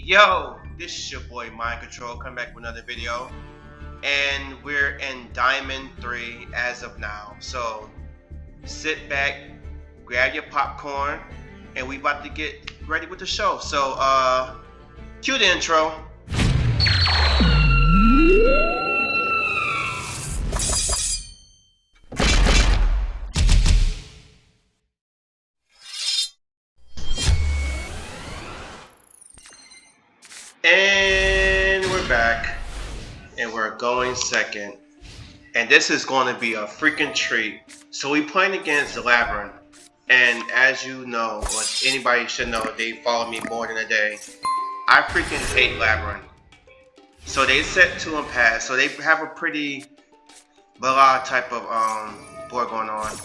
Yo, this is your boy Mind Control, coming back with another video, and we're in Diamond 3 as of now. So sit back, grab your popcorn, and we about to get ready with the show. So cue the intro. And we're back, and we're going second, and this is going to be a freaking treat. So we playing against the Labrynth, and as you know, or anybody should know, they follow me more than a day, I freaking hate Labrynth. So they set 2 and pass, so they have a pretty blah type of board going on.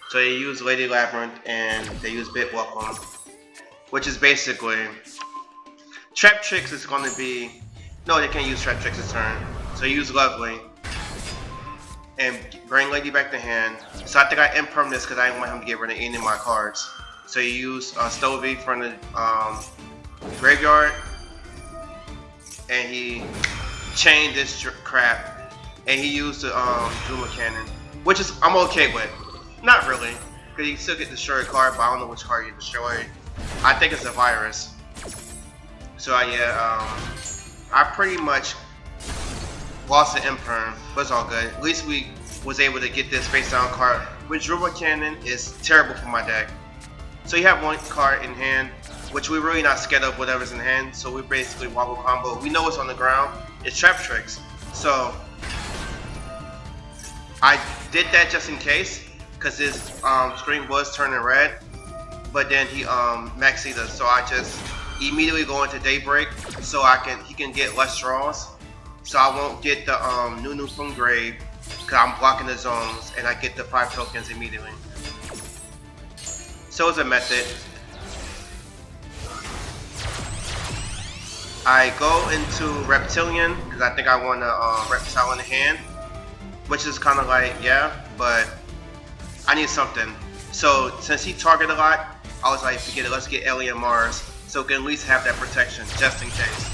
So they use Lady Labrynth and they use Bit Welcome, which is basically Traptrix is going to be, no, they can't use Traptrix this turn. So use Lovely and bring Lady back to hand. So I think I imperm this because I didn't want him to get rid of any of my cards. So you use Stovey from the graveyard, and he chained this crap, and he used the Duma Cannon, which is I'm okay with. Not really, because you still get destroyed card, but I don't know which card you destroy. I think it's a virus. So yeah, I pretty much lost the imperm, but it's all good. At least we was able to get this face down card, which Duma Cannon is terrible for my deck. So you have one card in hand, which we're really not scared of whatever's in hand. So we basically wobble combo. We know what's on the ground. It's Traptrix. So I did that just in case, because his screen was turning red, but then he maxed us. So I just immediately go into Daybreak, so he can get less draws. So I won't get the Nunu from grave, because I'm blocking the zones, and I get the 5 tokens immediately. So it's a method. I go into Reptilianne because I think I want a reptile in the hand, which is kind of like, yeah, but I need something. So since he targeted a lot, I was like, forget it, let's get Alien Mars, so we can at least have that protection just in case.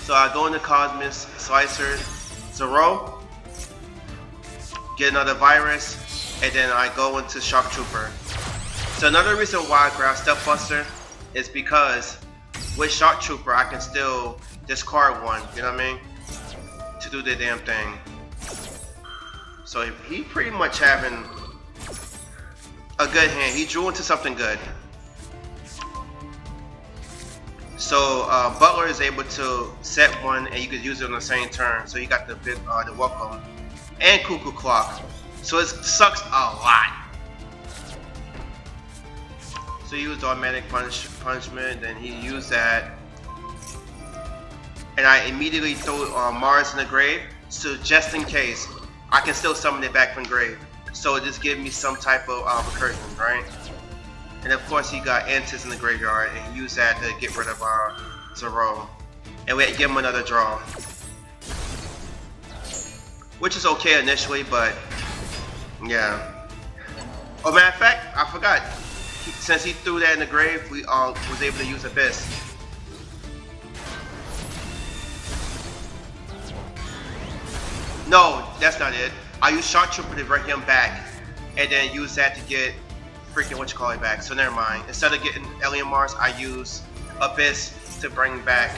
So I go into Cosmos, Slicer, Zero, get another virus, and then I go into Shock Trooper. So another reason why I grab Step Buster is because with Shock Trooper I can still discard one, you know what I mean, to do the damn thing. So he pretty much having a good hand. He drew into something good. So Butler is able to set one, and you could use it on the same turn. So you got the big, the Welcome and Cuckoo Clock. So it sucks a lot. So he used automatic punishment, then he used that, and I immediately throw Mars in the grave. So just in case, I can still summon it back from grave. So it just gives me some type of recursion, right? And of course he got Antis in the graveyard, and he used that to get rid of Zero. And we give him another draw. Which is okay initially, but yeah. Oh, matter of fact, I forgot. Since he threw that in the grave, we was able to use Abyss. No, that's not it. I used Shock Trooper to bring him back, and then use that to get freaking whatchamacallit back. So never mind. Instead of getting Alien Mars, I use Abyss to bring back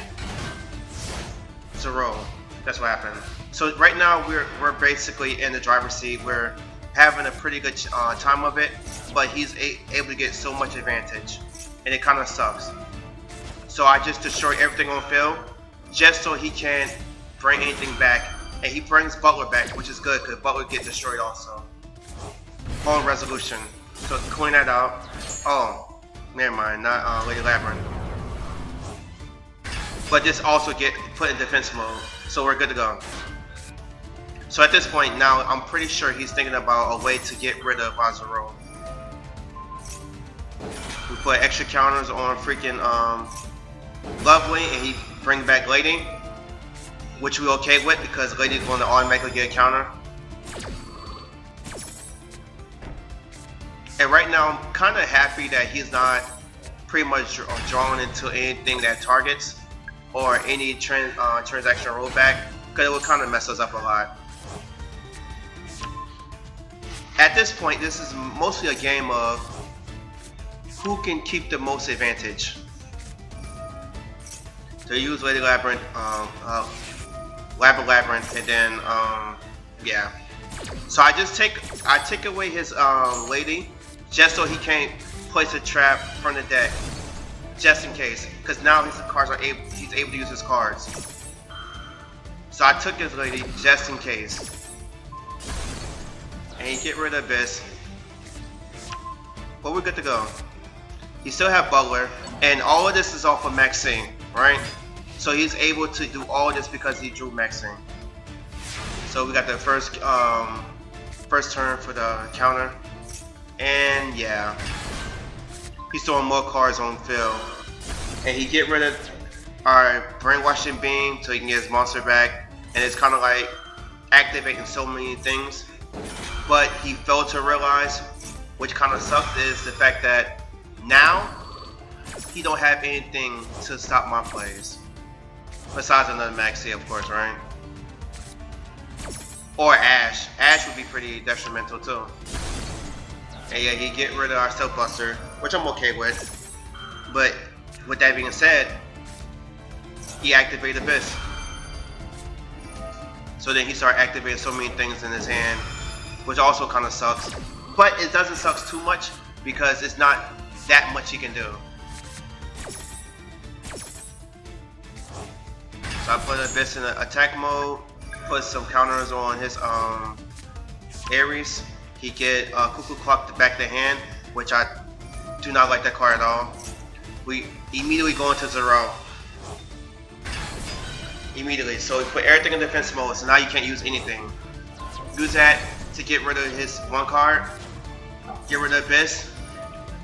Zero. That's what happened. So right now we're basically in the driver's seat. We're having a pretty good time of it, but he's able to get so much advantage, and it kind of sucks. So I just destroy everything on field, just so he can't bring anything back, and he brings Butler back, which is good because Butler gets destroyed also on resolution. So to clean that out, oh, never mind, not Lady Labrynth. But this also get put in defense mode, so we're good to go. So at this point now, I'm pretty sure he's thinking about a way to get rid of Zero. We put extra counters on freaking Lovely, and he bring back Lady, which we're okay with because Lady's going to automatically get a counter. And right now, I'm kind of happy that he's not pretty much drawn into anything that targets or any transaction rollback, because it would kind of mess us up a lot. At this point, this is mostly a game of who can keep the most advantage. So you use Lady Labrynth, Labrynth, and then yeah. So I take away his lady just so he can't place a trap from the deck, just in case, because now he's able to use his cards. So I took his lady just in case. And he get rid of Abyss. But we're good to go. He still have Butler, and all of this is off of maxing, right? So he's able to do all this because he drew maxing. So we got the first turn for the counter, and yeah, he's throwing more cards on field, and he get rid of our brainwashing beam so he can get his monster back, and it's kind of like activating so many things. But he failed to realize, which kind of sucked, is the fact that now he don't have anything to stop my plays besides another Maxi, of course, right? Or Ash. Ash would be pretty detrimental too. And yeah, he get rid of our Stealth Buster, which I'm okay with. But with that being said, he activated Abyss. So then he started activating so many things in his hand, which also kind of sucks. But it doesn't suck too much because it's not that much he can do. So I put Abyss in attack mode, put some counters on his Ares. He get Cuckoo Clock to back the hand, which I do not like that card at all. We immediately go into 0. Immediately, so we put everything in defense mode, so now you can't use anything. Use that to get rid of his one card. Get rid of Abyss.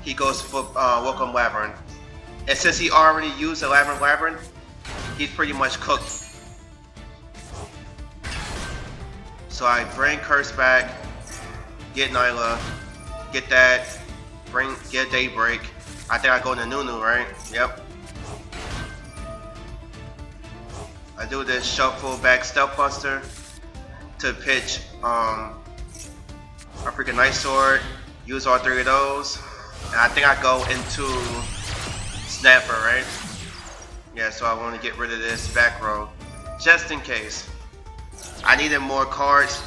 He goes for Welcome Labrynth. And since he already used the Labrynth, he's pretty much cooked. So I bring Curse back, get Nyla, get that, get Daybreak. I think I go to Nunu, right? Yep. I do this shuffle back Stealth Buster to pitch a freaking Night Sword, use all 3 of those, and I think I go into Snapper, right? Yeah, so I want to get rid of this back row, just in case. I needed more cards,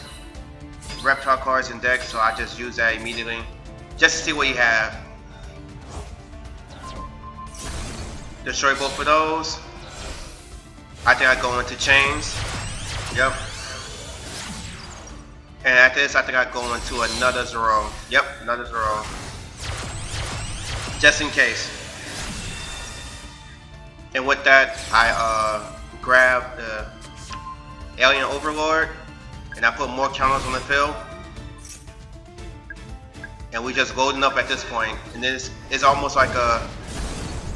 reptile cards in deck, so I just use that immediately, just to see what you have. Destroy both of those. I think I go into chains. Yep. And after this, I think I go into another 0. Yep, another 0. Just in case. And with that, I grab the Alien Overlord, and I put more counters on the field. And we just loading up at this point. And this is almost like a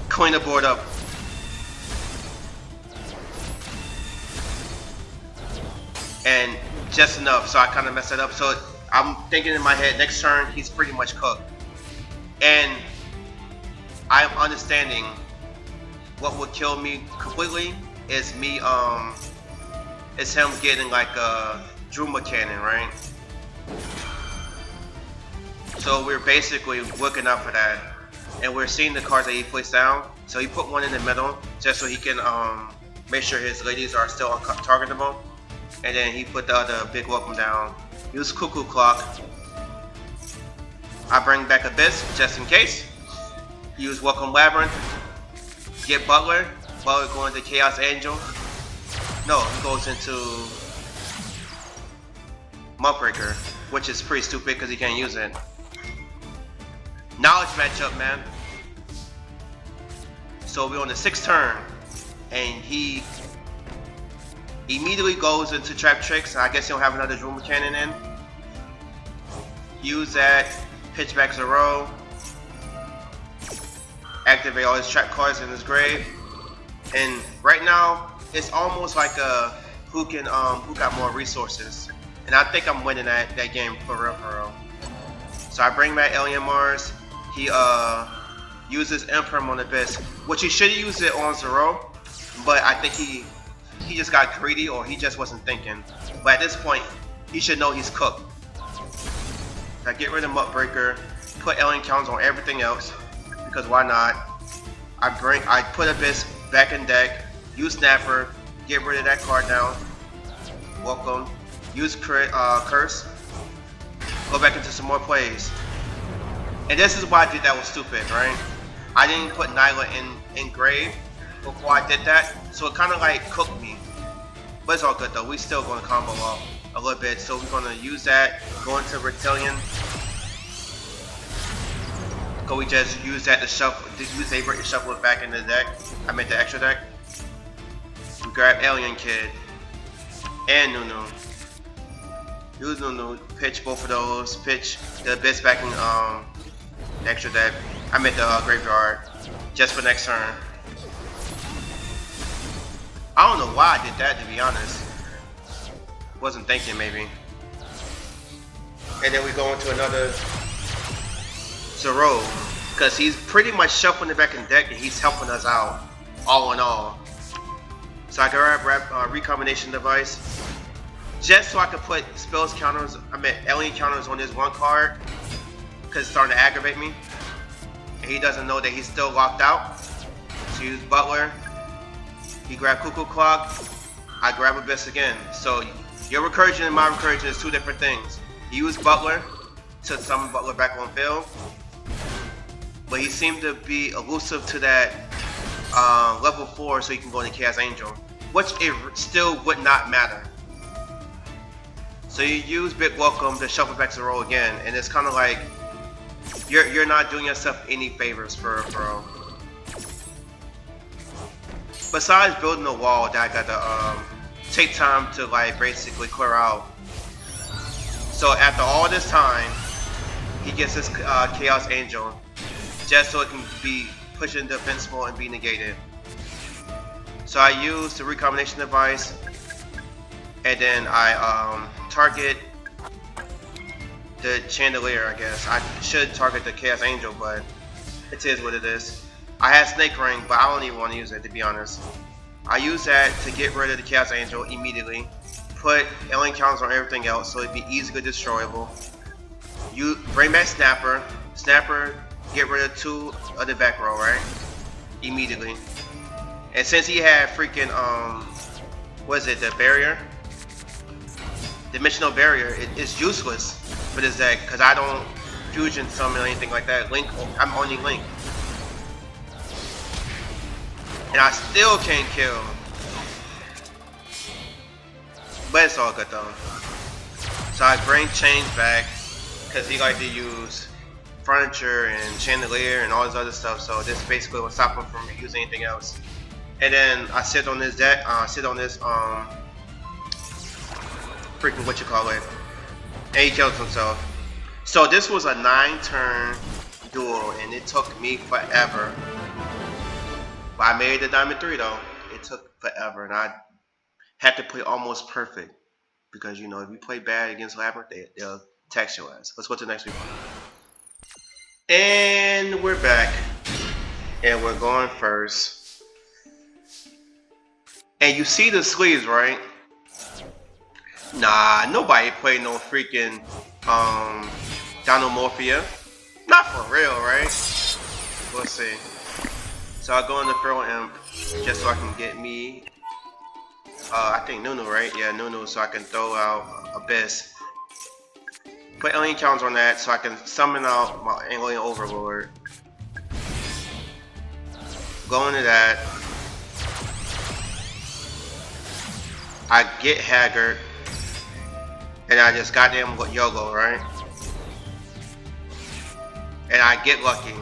clean the board up. And just enough, so I kind of messed it up. So I'm thinking in my head, next turn he's pretty much cooked. And I'm understanding what would kill me completely is me is him getting like a Druma Cannon, right? So we're basically looking out for that, and we're seeing the cards that he placed down. So he put one in the middle just so he can make sure his ladies are still targetable. And then he put the other big welcome down. Use Cuckoo Clock. I bring back Abyss just in case. Use Welcome Labrynth. Get Butler. Butler going to Chaos Angel. No, he goes into Muckbreaker, which is pretty stupid because he can't use it. Knowledge matchup, man. So we're on the 6th turn, and he immediately goes into Traptrix. I guess he'll have another Druma Cannon in. Use that, pitch back 0. Activate all his trap cards in his grave. And right now, it's almost like a who got more resources. And I think I'm winning that game for real. So I bring back Alien Mars. He use his Imperm on Abyss, which he should have used it on Zero, but I think he just got greedy or he just wasn't thinking. But at this point, he should know he's cooked. I get rid of Muckbreaker, put alien counters on everything else, because why not? I put Abyss back in deck, use Snapper, get rid of that card down. Welcome. Use Curse. Go back into some more plays. And this is why I did that was stupid, right? I didn't put Nyla in grave before I did that, so it kind of like cooked me. But it's all good though. We still going to combo up a little bit, so we're going to use that. Go into Reptilianne. Go, we just use that to shuffle. Use Daybreak to shuffle it back into the deck. I meant the extra deck. We grab Alien Kid and Nunu. Use Nunu. Pitch both of those. Pitch the Abyss back in the extra deck. I meant the graveyard just for next turn. I don't know why I did that, to be honest. Wasn't thinking maybe. And then we go into another Zero, because he's pretty much shuffling it back in deck and he's helping us out, all in all. So I grab recombination device, just so I can put spells counters, alien counters on this one card, because it's starting to aggravate me. And he doesn't know that he's still locked out. So use Butler. He grabbed Cuckoo Clock. I grab Abyss again. So your recursion and my recursion is two different things. He used Butler to summon Butler back on field, but he seemed to be elusive to that level 4, so he can go into Chaos Angel, which it still would not matter. So you use Big Welcome to shuffle back to the roll again, and it's kind of like you're not doing yourself any favors for real. Besides building a wall that I got to take time to like basically clear out. So after all this time, he gets his Chaos Angel, just so it can be pushed into Invincible and be negated. So I use the recombination device, and then I target the Chandelier, I guess. I should target the Chaos Angel, but it is what it is. I had Snake Ring, but I don't even want to use it, to be honest. I use that to get rid of the Chaos Angel immediately. Put alien counters on everything else, so it'd be easily destroyable. You bring back Snapper. Snapper, get rid of 2 of the back row, right? Immediately. And since he had freaking what is it, the barrier? Dimensional barrier, it's useless for this deck because I don't fusion summon or anything like that. Link, I'm only Link. And I still can't kill. But it's all good though. So I bring Change back because he like to use furniture and chandelier and all this other stuff. So this basically will stop him from using anything else. And then I sit on this deck, freaking what you call it, and he kills himself. So this was a 9-turn duel, and it took me forever. But I made the Diamond 3 though. It took forever, and I had to play almost perfect because you know if you play bad against Labrynth, they'll tax your ass. Let's go to the next week. And we're back, and we're going first. And you see the sleeves, right? Nah, nobody played no freaking Dinomorphia. Not for real, right? Let's see. So I go into Feral Imp just so I can get me I think Nunu, right? Yeah, Nunu, so I can throw out Abyss. Put alien counters on that so I can summon out my Alien Overlord. Go into that. I get Haggard. And I just goddamn YOLO, right? And I get lucky.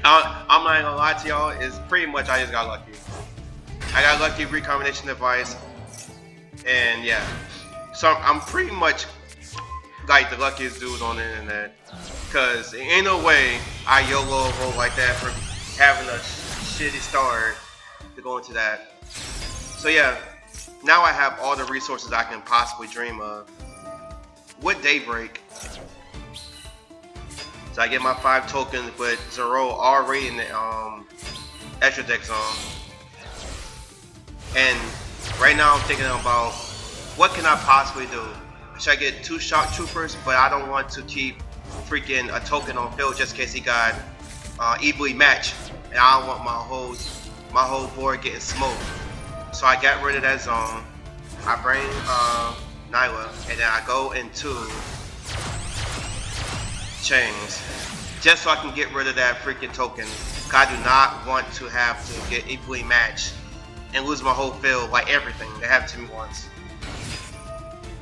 I'm not gonna lie to y'all, it's pretty much I just got lucky. I got lucky recombination device. And yeah. So I'm pretty much like the luckiest dude on the internet. Cause there ain't no way I YOLO a roll like that for having a shitty start to go into that. So yeah. Now I have all the resources I can possibly dream of. With Daybreak. So I get my 5 tokens with Zero already in the extra deck zone. And right now I'm thinking about what can I possibly do? Should I get 2 shock troopers, but I don't want to keep freaking a token on field just in case he got evenly matched, and I don't want my whole board getting smoked. So I got rid of that zone. I bring Nyla, and then I go into chains just so I can get rid of that freaking token. I do not want to have to get equally matched and lose my whole field, like everything that happened to me once.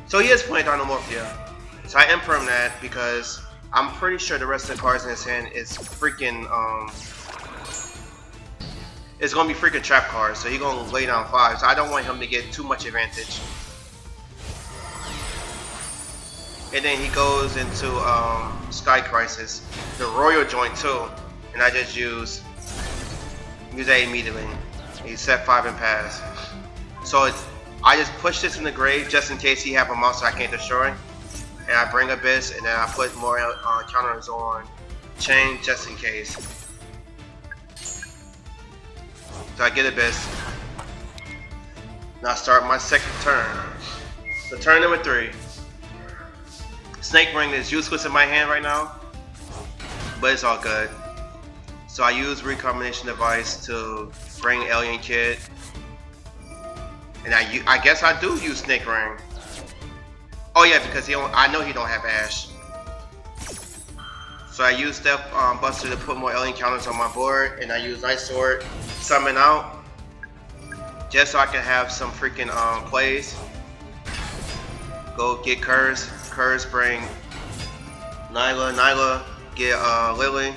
So he is playing Dinomorphia. So I imperm that because I'm pretty sure the rest of the cards in his hand is freaking it's gonna be freaking trap cards. So he's gonna lay down 5. So I don't want him to get too much advantage. And then he goes into Sky Crisis, the Royal Joint too, and I just use that immediately. He set 5 and pass. So I just push this in the grave just in case he have a monster I can't destroy, and I bring Abyss, and then I put more counters on Chain just in case. So I get Abyss. Now I start my second turn. So turn number 3. Snake Ring is useless in my hand right now, but it's all good. So I use Recombination Device to bring Alien Kid, and I guess I do use Snake Ring. Oh yeah, because I know he don't have Ash. So I use Step Buster to put more alien counters on my board, and I use Ice Sword, summon out, just so I can have some freaking plays. Go get Curse. Curse bring Nyla get Lily,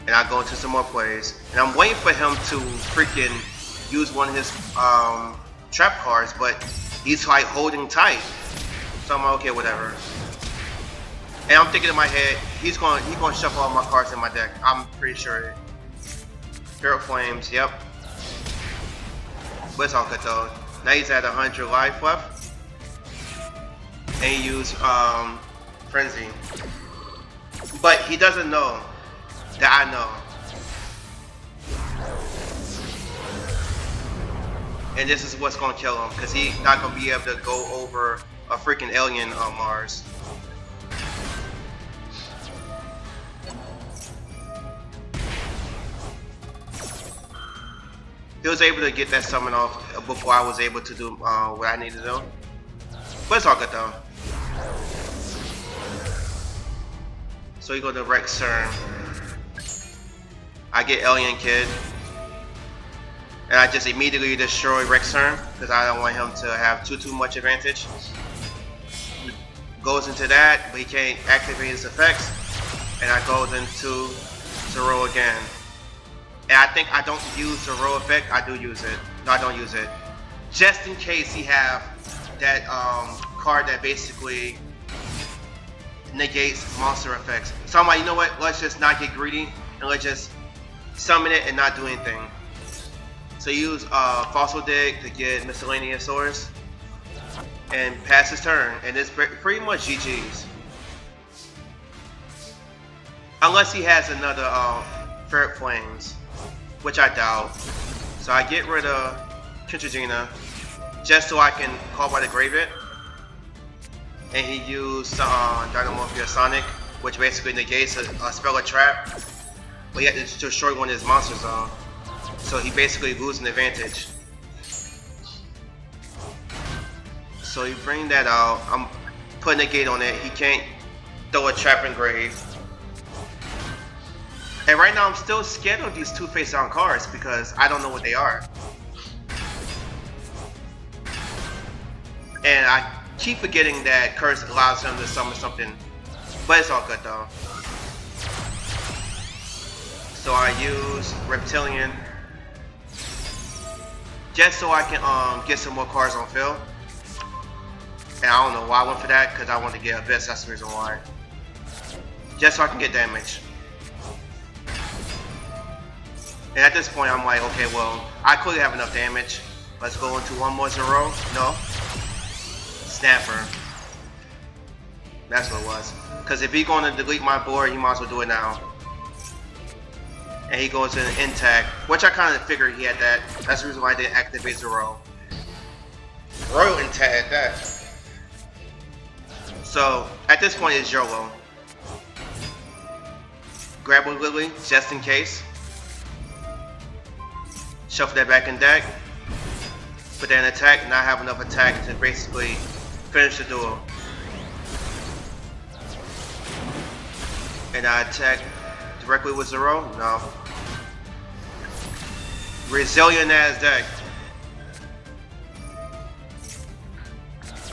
and I go into some more plays. And I'm waiting for him to freaking use one of his trap cards, but he's like holding tight. So I'm like, okay, whatever. And I'm thinking in my head, he's gonna shuffle all my cards in my deck. I'm pretty sure. Spirit Flames, yep. But it's all good though. Now he's at 100 life left. And he used Frenzy. But he doesn't know that I know. And this is what's gonna kill him, because he's not gonna be able to go over a freaking alien on Mars. He was able to get that summon off before I was able to do what I needed to do. But it's all good though. So you go to Rex turn. I get Alien Kid. And I just immediately destroy Rex turn because I don't want him to have too much advantage. Goes into that, but he can't activate his effects. And I goes into Zero again. And I think I don't use Zero effect. I do use it. No, I don't use it. Just in case he have that card that basically negates monster effects. So I'm like, you know what? Let's just not get greedy and let's just summon it and not do anything. So use Fossil Dig to get Miscellaneous Source and pass his turn, and it's pretty much GG's. Unless he has another Ferret Flames, which I doubt. So I get rid of Kintragina just so I can call by the Grave it. And he used Dinomorphia Sonic, which basically negates a spell or trap. But he had to destroy one of his monsters on. So he basically loses an advantage. So you bring that out. I'm putting a gate on it. He can't throw a trap in grave. And right now I'm still scared of these 2 face-down cards because I don't know what they are. And I keep forgetting that Curse allows him to summon something, but it's all good though. So I use Reptilianne just so I can get some more cards on field. And I don't know why I went for that, because I want to get Abyss, that's the reason why. Just so I can get damage. And at this point I'm like, okay, well, I clearly have enough damage. Let's go into one more Zero. No. Snapper. That's what it was. Because if he's going to delete my board, he might as well do it now. And he goes in intact, which I kind of figured he had that. That's the reason why I didn't activate Zero. Royal intact at that. So at this point it's YOLO. Grab a Lily just in case. Shuffle that back in deck. Put that in attack, not have enough attack to basically finish the duel. And I attack directly with Zero? No. Resilient as deck.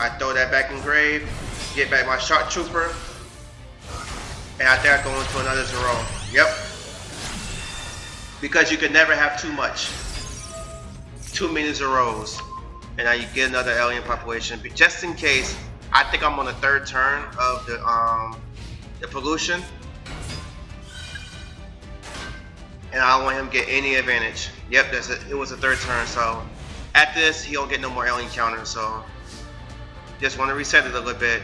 I throw that back in grave, get back my Shark Trooper, and I think I go into another Zero. Yep. Because you can never have too much. Too many Zeros. And now you get another alien population. But just in case, I think I'm on the third turn of the pollution. And I don't want him to get any advantage. Yep, it was the third turn, so at this he don't get no more alien counters, so just want to reset it a little bit.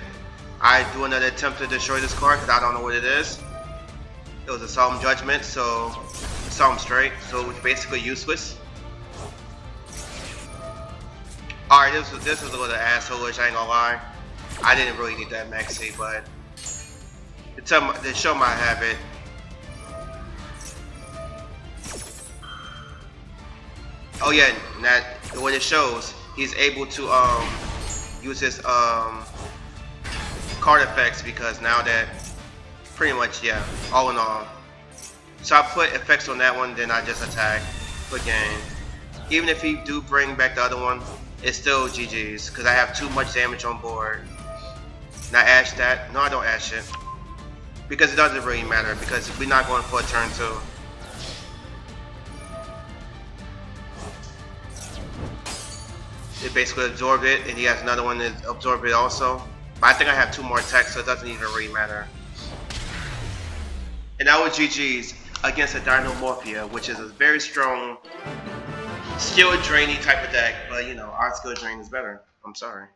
I do another attempt to destroy this card because I don't know what it is. It was a solemn judgment, so solemn straight, so it was basically useless. Alright, this is a little asshole-ish, I ain't gonna lie. I didn't really need that maxi, but the show might have it. Oh yeah, that what it shows, he's able to use his card effects because now that pretty much, yeah, all in all. So I put effects on that one, then I just attack. Good game. Even if he do bring back the other one, it's still GG's because I have too much damage on board. And I ash that. No, I don't ash it because it doesn't really matter because we're not going for a turn 2. It basically absorbed it, and he has another one that absorbed it also. But I think I have 2 more attacks, so it doesn't even really matter. And that was GG's against a Dinomorphia, which is a very strong skill drainy type of deck. But you know, our skill drain is better. I'm sorry.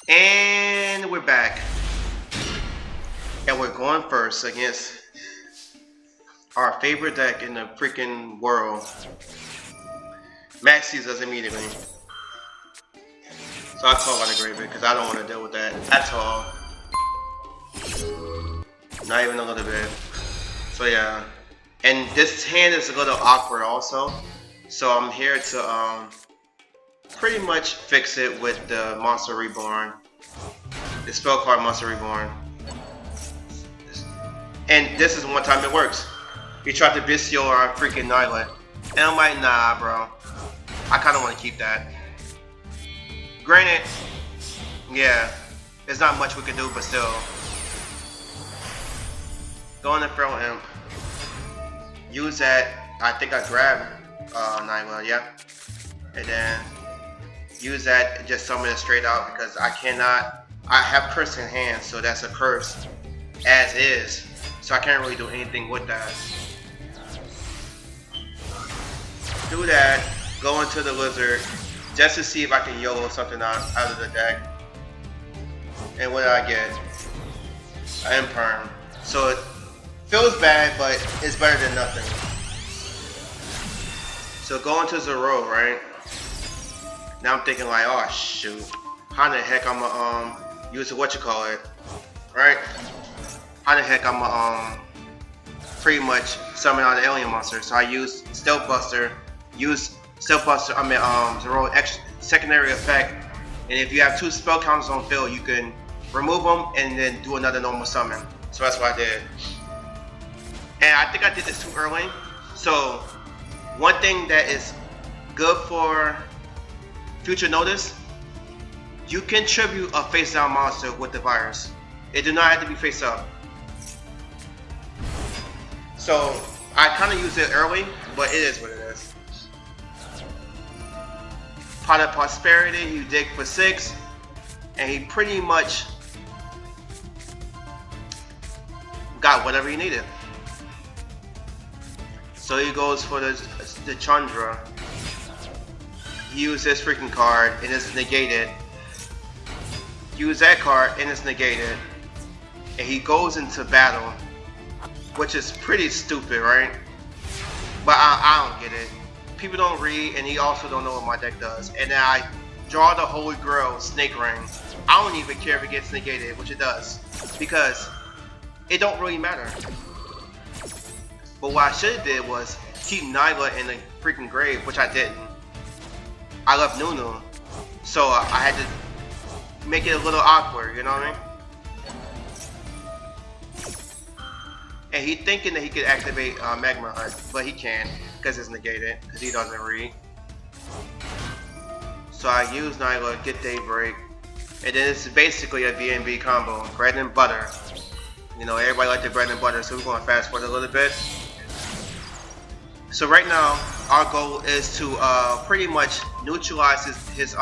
And we're back. And we're going first against our favorite deck in the freaking world. Max sees us immediately. So I call out a Graveyard because I don't want to deal with that at all. Not even a little bit. So yeah. And this hand is a little awkward also. So I'm here to pretty much fix it with the Monster Reborn. The spell card Monster Reborn. And this is one time it works. He tried to Bistio or freaking Nyla. And I'm like, nah bro. I kinda wanna keep that. Granted, yeah, there's not much we can do, but still. Go in the Feral Imp. Use that. I think I grabbed Nyla, yeah. And then use that and just summon it straight out because I cannot. I have curse in hand, so that's a curse as is. So I can't really do anything with that. Do that. Go into the Lizard. Just to see if I can YOLO something out of the deck. And what did I get? An Imperm. So it feels bad, but it's better than nothing. So go into Zero, right? Now I'm thinking like, oh shoot. How the heck I'm gonna use what you call it? Right? How the heck I'm gonna pretty much summon out the alien monster. So I use Stealth Buster, Zero extra secondary effect, and if you have 2 spell counters on field, you can remove them and then do another normal summon. So that's what I did. And I think I did this too early. So one thing that is good for future notice, you can tribute a face down monster with the virus. It do not have to be face up. So I kind of use it early, but it is what it is. Pot of Prosperity, you dig for 6, and he pretty much got whatever he needed. So he goes for the Chandra. He used this freaking card and it's negated. Use that card and it's negated. and he goes into battle, which is pretty stupid, right? But I don't get it. People don't read, and he also don't know what my deck does. And then I draw the Holy Grail Snake Ring. I don't even care if it gets negated, which it does, because it don't really matter. But what I should have did was keep Nyla in the freaking grave, which I didn't. I left Nunu, so I had to make it a little awkward, you know what I mean? And he thinking that he could activate Magma Hunt, but he can't because it's negated, because he doesn't read. So I use Nyla, get Daybreak, and then it's basically a VNB combo, bread and butter. You know, everybody like the bread and butter, so we're going to fast forward a little bit. So right now, our goal is to pretty much neutralize his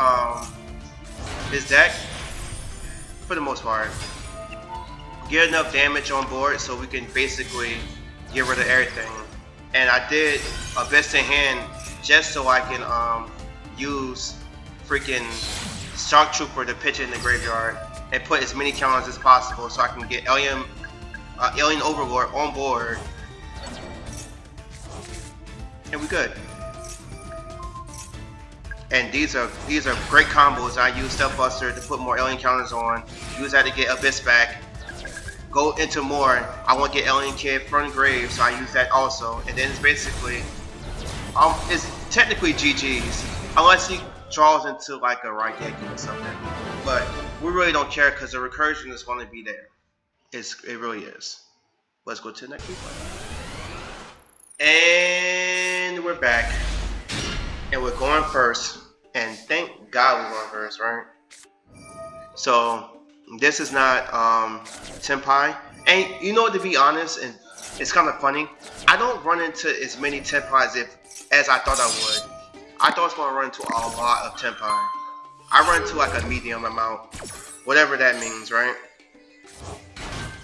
deck for the most part. Get enough damage on board so we can basically get rid of everything. And I did a best in hand just so I can use freaking Shock Trooper to pitch it in the graveyard and put as many counters as possible so I can get Alien Overlord on board. And we're good. And these are great combos. I use Stealth Buster to put more alien counters on. Use that to get Abyss back. Go into more. I want to get Alien Kid from grave, so I use that also. And then it's basically, it's technically GG's, unless he draws into like a Raigeki or something. But we really don't care because the recursion is going to be there. It really is. Let's go to the next replay. And we're back. And we're going first. And thank God we're going first, right? So this is not Tenpai. And you know, to be honest, and it's kind of funny, I don't run into as many Tenpais as I thought I would. I thought I was going to run into a lot of Tenpai. I run into like a medium amount, whatever that means, right?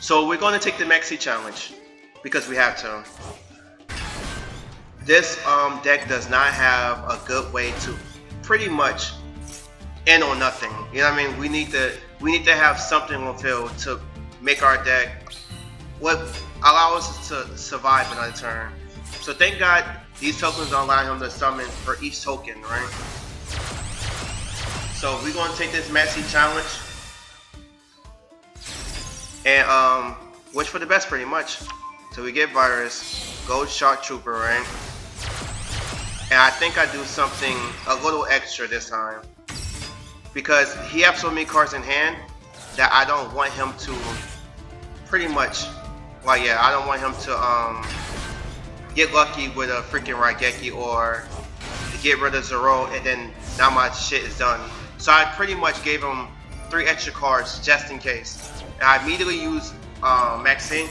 So we're going to take the Maxi Challenge because we have to. This deck does not have a good way to pretty much end on nothing. You know what I mean? We need to have something on field to make our deck what allows us to survive another turn. So thank God these tokens don't allow him to summon for each token, right? So we're gonna take this Maxi Challenge and wish for the best pretty much. So we get Virus, Gold Shock Trooper, right? And I think I do something a little extra this time, because he has so many cards in hand that I don't want him to pretty much, well, yeah, I don't want him to get lucky with a freaking Raigeki or to get rid of Zero and then now my shit is done. So I pretty much gave him 3 extra cards just in case. And I immediately use Maxine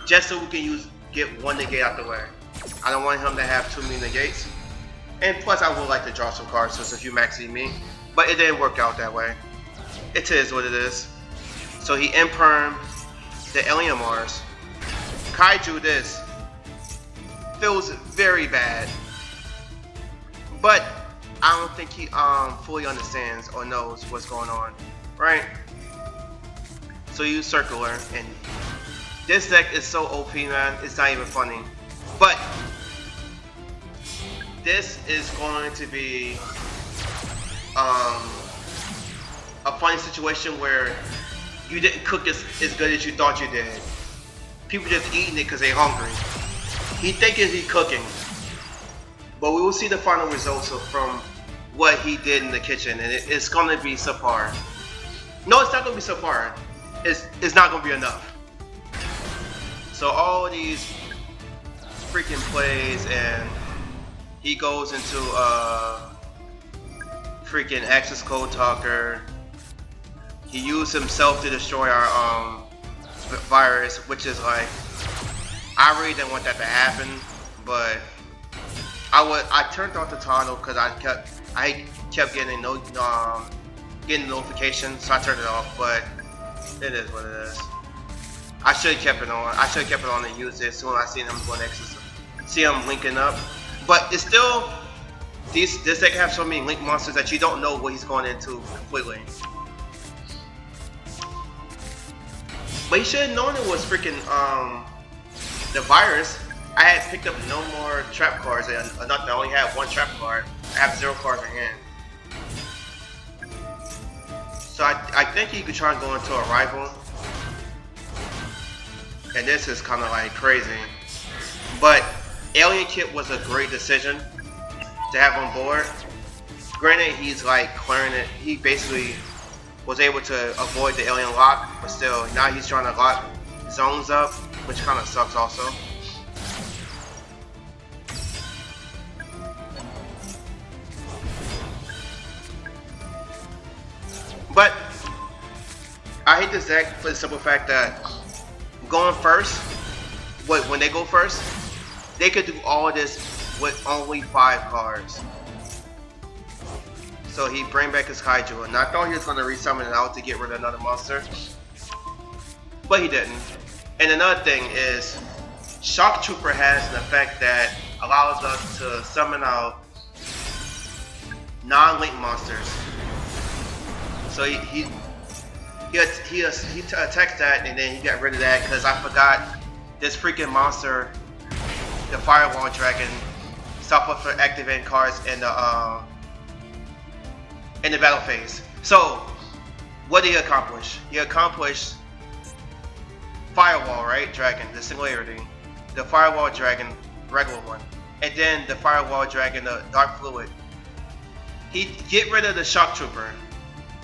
just so we can get one negate out the way. I don't want him to have too many negates. And plus I would like to draw some cards so if you Maxi me. But it didn't work out that way. It is what it is. So he impermed the Alien Mars. Kaiju this. Feels very bad. But I don't think he fully understands or knows what's going on. Right? So you use Circular, and this deck is so OP, man, it's not even funny. But this is going to be a funny situation where you didn't cook as good as you thought you did. People just eating it because they're hungry. He thinking he's cooking, but we will see the final results from what he did in the kitchen, and it's going to be subpar. No, it's not going to be subpar. It's not going to be enough. So all these freaking plays, and he goes into freaking Access Code Talker. He used himself to destroy our virus, which is like, I really didn't want that to happen, but I turned off the toggle because I kept getting getting notifications, so I turned it off. But it is what it is. I should have kept it on. I should have kept it on and used it as soon as I seen him going Access, see him linking up. But it's still, this deck have so many link monsters that you don't know what he's going into completely. But he should have known it was freaking the virus. I had picked up no more trap cards, and I only had one trap card. I have 0 cards in hand. So I think he could try and go into a rival. And this is kind of like crazy. But Alien Kit was a great decision to have on board. Granted, he's like clearing it. He basically was able to avoid the alien lock, but still, now he's trying to lock zones up, which kind of sucks also. But I hate this deck for the simple fact that going first, when they go first, they could do all of this with only 5 cards. So he bring back his Kaiju, and I thought he was going to resummon it out to get rid of another monster, but he didn't. And another thing is, Shock Trooper has an effect that allows us to summon out non-link monsters. So he attacks that, and then he got rid of that because I forgot this freaking monster, the Firewall Dragon, stop us from activating cards in the battle phase. So what did he accomplish? He accomplished Firewall, right? Dragon, the Singularity, the Firewall Dragon, regular one, and then the Firewall Dragon, the Dark Fluid. He get rid of the Shock Trooper,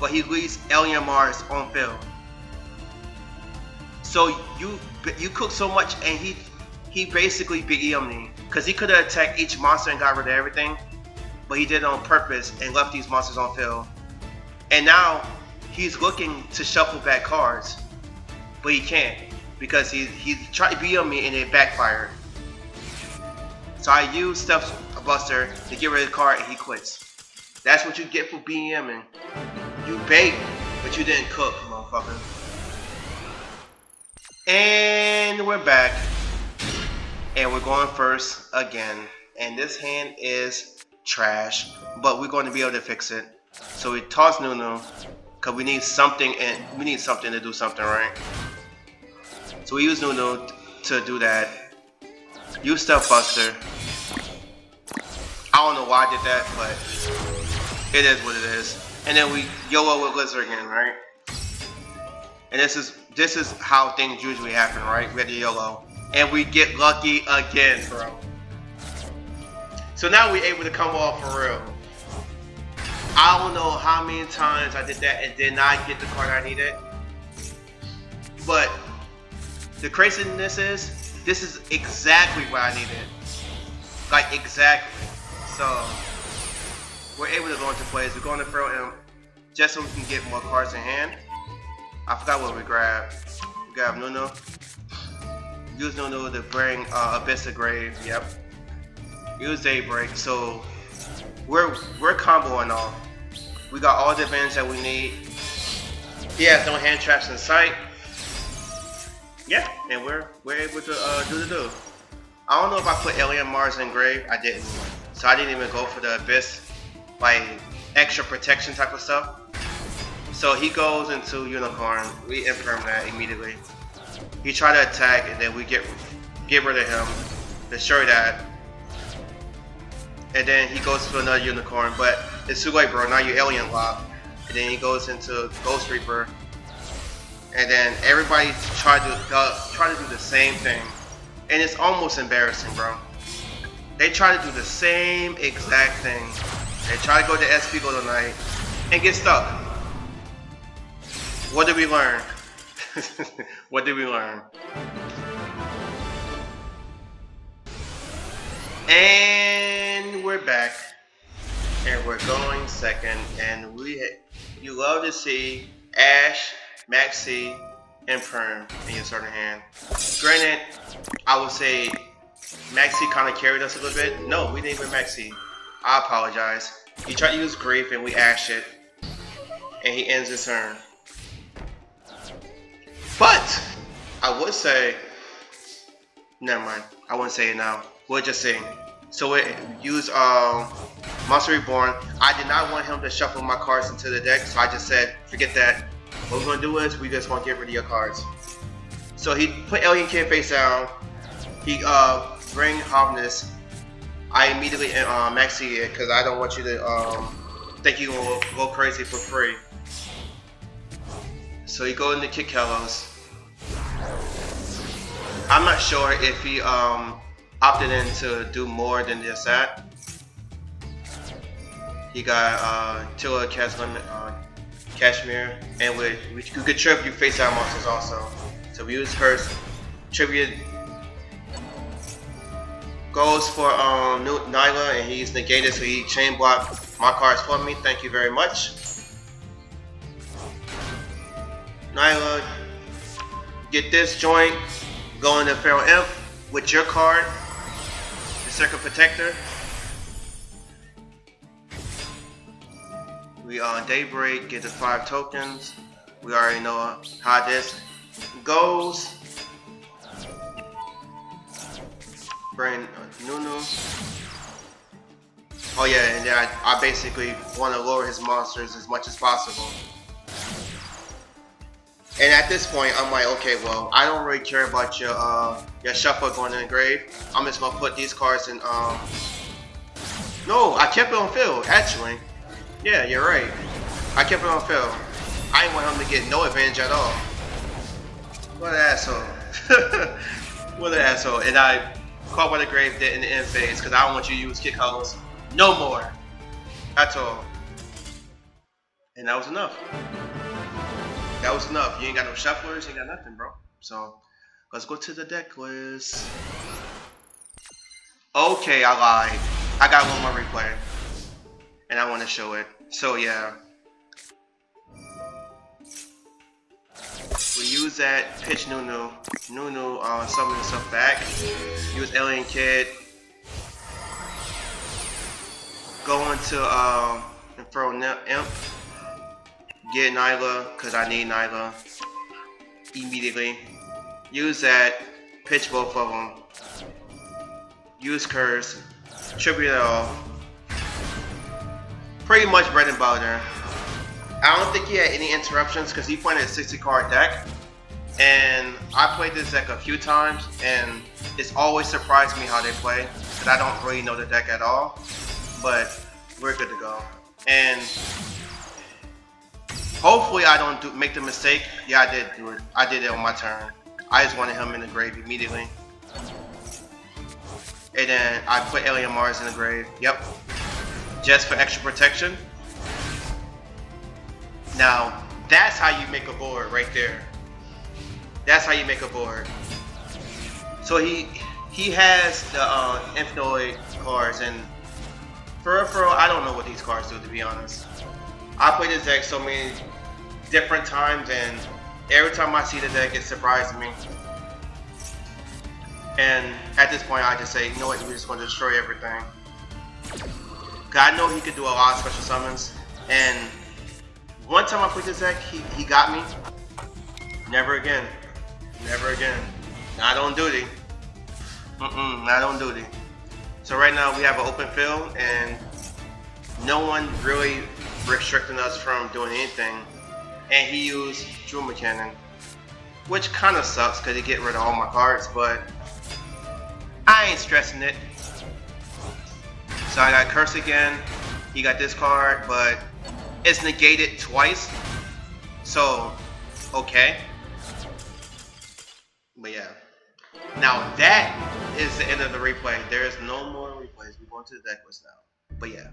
but he leaves Alien Mars on field. So you cook so much, and he basically beat me because he could have attacked each monster and got rid of everything, but he did it on purpose and left these monsters on field. And now he's looking to shuffle back cards, but he can't because he tried to beat me and it backfired. So I used Steps Buster to get rid of the card, and he quits. That's what you get for BMing. You baked, but you didn't cook, motherfucker. And we're back. And we're going first again. And this hand is trash, but we're going to be able to fix it. So we toss Nunu, because we need something, and we need something to do something, right? So we use Nunu to do that. Use Stealth Buster. I don't know why I did that, but it is what it is. And then we YOLO with Blizzard again, right? And this is how things usually happen, right? We had the YOLO, and we get lucky again, bro. So now we're able to come off for real. I don't know how many times I did that and did not get the card I needed. But the craziness is, this is exactly what I needed. Like, exactly. So we're able to go into plays. We're going to throw him just so we can get more cards in hand. I forgot what we grabbed. We grabbed Nunu. Use Nunu to bring Abyss of Grave. Yep. Use Daybreak. So we're comboing off. We got all the advantage that we need. He has no hand traps in sight. Yeah, and we're able to do the do. I don't know if I put Alien Mars in Grave. I didn't. So I didn't even go for the Abyss, like extra protection type of stuff. So he goes into Unicorn. We infirm that immediately. He tried to attack, and then we get rid of him. Destroy that. And then he goes to another Unicorn, but it's too late, bro. Now you alien lock. And then he goes into Ghost Reaper. And then everybody try to do the same thing. And it's almost embarrassing, bro. They try to do the same exact thing. They try to go to SP Golden Knight and get stuck. What did we learn? What did we learn? And we're back. And we're going second. And you love to see Ash, Maxi, and Perm in your starting hand. Granted, I would say Maxi kind of carried us a little bit. No, we didn't even Maxi. I apologize. He tried to use Grief and we Ash it. And he ends his turn. But I would say, never mind. I wouldn't say it now. We'll just sing. So we use Monster Reborn. I did not want him to shuffle my cards into the deck, so I just said, forget that. What we're gonna do is we just want to get rid of your cards. So he put Alien Kid face down. He bring Harvness. I immediately maxi it because I don't want you to think you gonna go crazy for free. So he go into Kick Kellos. I'm not sure if he opted in to do more than just that. He got Tilla Cashmere, and we could tribute face down monsters also. So we use her tribute. Goes for Nyla, and he's negated, so he chain block my cards for me. Thank you very much. Nyla, get this joint. Go into Feral Imp with your card, the Circle Protector. We on Daybreak, get the 5 tokens. We already know how this goes. Bring Nunu. Oh yeah, and then I basically want to lower his monsters as much as possible. And at this point, I'm like, okay, well, I don't really care about your shuffle going in the grave. I'm just gonna put these cards in. No, I kept it on field, actually. Yeah, you're right. I kept it on field. I didn't want him to get no advantage at all. What an asshole. What an asshole. And I caught by the grave dead in the end phase because I don't want you to use Kick Colors no more. At all. And that was enough. That was enough. You ain't got no shufflers, you ain't got nothing, bro. So let's go to the deck list. Okay, I lied. I got one more replay. And I want to show it. So yeah. We use that, pitch Nunu. Nunu summon himself back. Use Alien Kid. Go into Inferno Imp. Get Nyla, because I need Nyla. Immediately. Use that, pitch both of them. Use Curse. Tribute it all. Pretty much bread and butter. I don't think he had any interruptions because he played a 60 card deck. And I played this deck a few times and it's always surprised me how they play because I don't really know the deck at all. But we're good to go. And hopefully I don't make the mistake. Yeah, I did do it. I did it on my turn. I just wanted him in the grave immediately. And then I put Alien Mars in the grave. Yep. Just for extra protection. Now, that's how you make a board right there. That's how you make a board. So he has the Infinite cards, and for real, I don't know what these cards do, to be honest. I played this deck so many different times, and every time I see the deck, it surprises me. And at this point, I just say, you know what, we're just going to destroy everything. Cause I know he could do a lot of special summons, and one time I played this deck, he got me. Never again. Never again. Not on duty. Not on duty. So right now we have an open field, and no one really restricting us from doing anything. And he used Jewel Cannon, which kind of sucks because he get rid of all my cards, but I ain't stressing it. So I got Curse again. He got this card, but it's negated twice. So, okay. But yeah. Now that is the end of the replay. There is no more replays. We're going to the deck list now. But yeah.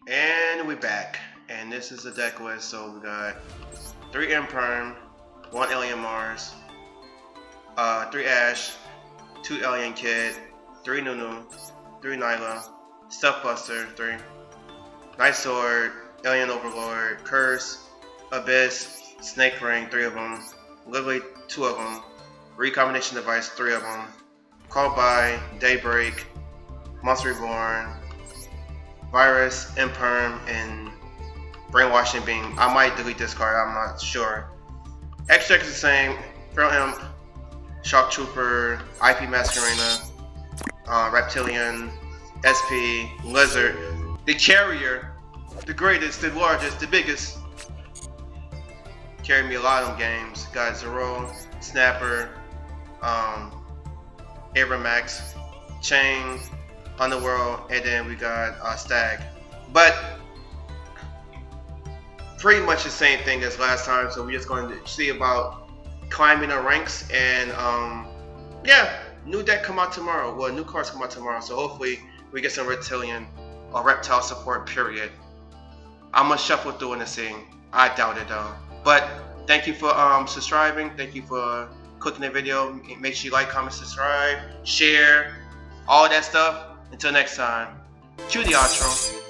And we're back. And this is the deck list. So we got 3 Imperm, 1 Alien Mars, 3 Ash, 2 Alien Kid, 3 Nunu, 3 Nyla, Stuffbuster, 3, Night Sword, Alien Overlord, Curse, Abyss, Snake Ring, 3 of them, Literally 2 of them, Recombination Device, 3 of them, Called by, Daybreak, Monster Reborn, Virus, Imperm, and Brainwashing Beam. I might delete this card, I'm not sure. Extract is the same, Feral Imp, Shock Trooper, IP Masquerena, Reptilianne, SP, Lizard, the Carrier, the greatest, the largest, the biggest. Carried me a lot of them games. Got Zero, Snapper, Abramax, Chain, Underworld, and then we got Stag. But pretty much the same thing as last time, so we're just going to see about climbing the ranks. And yeah, new deck come out tomorrow. Well, new cards come out tomorrow, so hopefully we get some reptilian or reptile support, period. I'm gonna shuffle through and see. I doubt it though. But thank you for subscribing. Thank you for clicking the video. Make sure you like, comment, subscribe, share, all that stuff. Until next time, cue the outro.